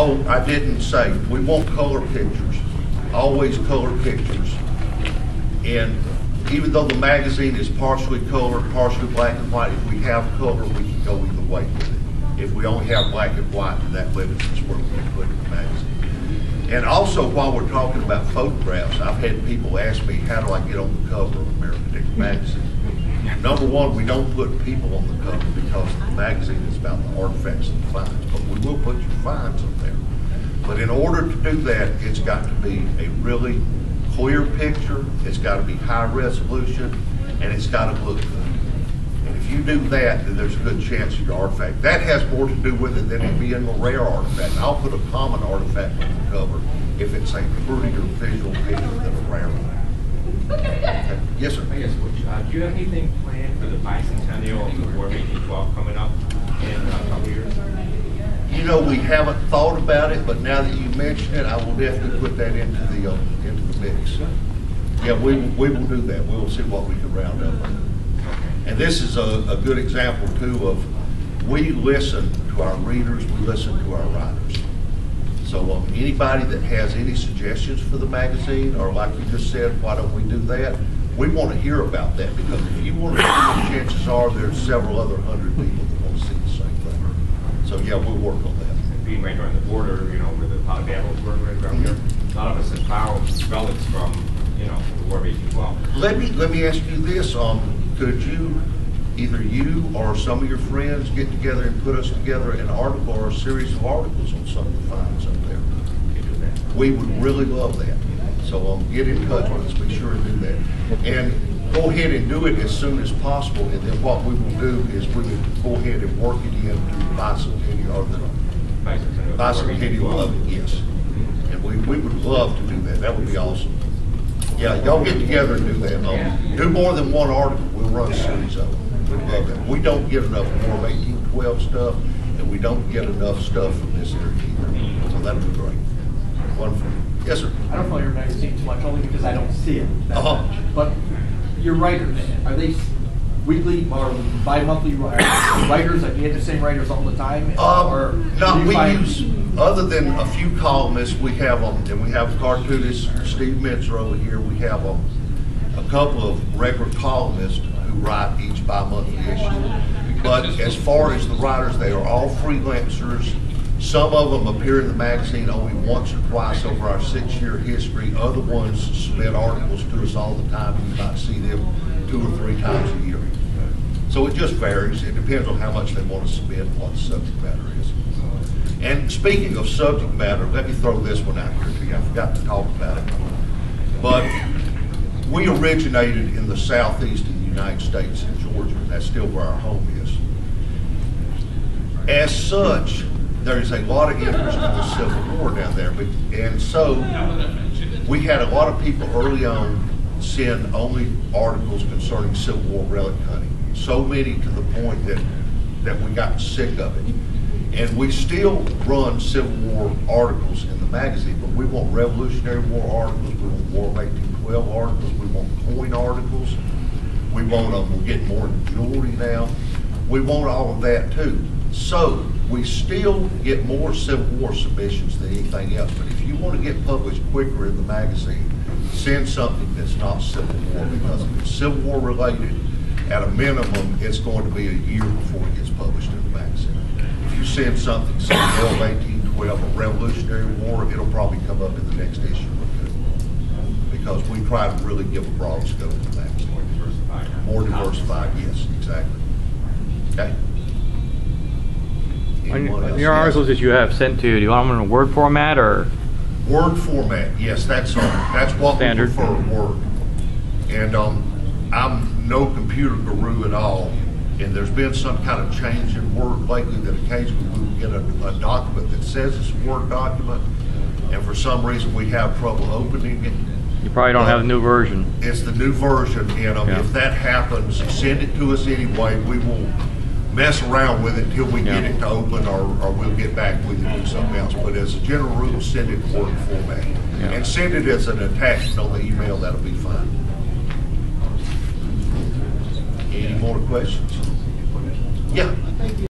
Oh, I didn't say, we want color pictures, always color pictures. And even though the magazine is partially colored, partially black and white, if we have color, we can go either way with it. If we only have black and white, then that limits us where we can put it in the magazine. And also, while we're talking about photographs, I've had people ask me, how do I get on the cover of American Dick magazine? Number one, we don't put people on the cover because the magazine is about the artifacts and the finds, but we will put your finds on there. But in order to do that, it's got to be a really clear picture, it's got to be high resolution, and it's got to look good. And if you do that, then there's a good chance of your artifact. That has more to do with it than it being a rare artifact. I'll put a common artifact on the cover if it's a prettier visual picture than a rare one. Okay. Yes, sir. Yes, Butch. Do you have anything planned for the bicentennial of the War of 1812 coming up in a couple years? You know, we haven't thought about it, but now that you mention it, I will definitely put that into the mix. Yeah, we will do that. We will see what we can round up. And this is a good example too of we listen to our readers, we listen to our writers. So anybody that has any suggestions for the magazine, or like you just said, why don't we do that? We want to hear about that, because if you want to do it, chances are there's several other hundred people that want to see the same thing. So yeah, we'll work on that. And being right on the border, you know, where the Polybattles were right around here, a lot of us have found relics from, you know, the War of 1812. Let me ask you this: could you, either you or some of your friends, get together and put us together an article or a series of articles on some of the finds up there? We would really love that. So get in touch with us. Be sure to do that, and go ahead and do it as soon as possible. And then what we will do is we will go ahead and work it into the bicentennial or the bicentennial of it. Yes, and we would love to do that. That would be awesome. Yeah, y'all get together and do that. Do more than one article. We'll run a series of them. We love that. We don't get enough War of 1812 stuff, and we don't get enough stuff from this area either. So that would be great. Wonderful. Yes, sir. I don't follow your magazine too much, only because I don't see it that much. But your writers, are they weekly or bi-monthly writers? Like, you have the same writers all the time? No, we use, other than a few columnists, we have them, and we have cartoonist Steve Minzer over here. We have a couple of regular columnists who write each bi-monthly issue. But as far as the writers, they are all freelancers. Some of them appear in the magazine only once or twice over our 6-year history. Other ones submit articles to us all the time. You might see them 2 or 3 times a year. So it just varies. It depends on how much they want to submit and what the subject matter is. And speaking of subject matter, let me throw this one out here to you. I forgot to talk about it. But we originated in the southeast of the United States in Georgia. That's still where our home is. As such, there's a lot of interest in the Civil War down there. And so we had a lot of people early on send only articles concerning Civil War relic hunting. So many to the point that we got sick of it. And we still run Civil War articles in the magazine, but we want Revolutionary War articles, we want War of 1812 articles, we want coin articles, we want we're getting more into jewelry now. We want all of that too. So we still get more Civil War submissions than anything else, but if you want to get published quicker in the magazine, send something that's not Civil War, because if it's Civil War related, at a minimum, it's going to be a year before it gets published in the magazine. If you send something, say War of 1812 or Revolutionary War, it'll probably come up in the next issue or two, because we try to really give a broad scope to the magazine. More diversified, yes, exactly. Okay. Your articles that you have sent to you, do you want them in a Word format or? Word format, yes, that's what standard. We prefer, Word. And I'm no computer guru at all, and there's been some kind of change in Word lately that occasionally we will get a document that says it's a Word document, and for some reason we have trouble opening it. You probably don't have the new version. It's the new version, and if that happens, send it to us anyway. We will mess around with it until we get it to open, or we'll get back with you and do something else. But as a general rule, send it in Word format. And send it as an attachment on the email, that'll be fine. Any more questions? Yeah.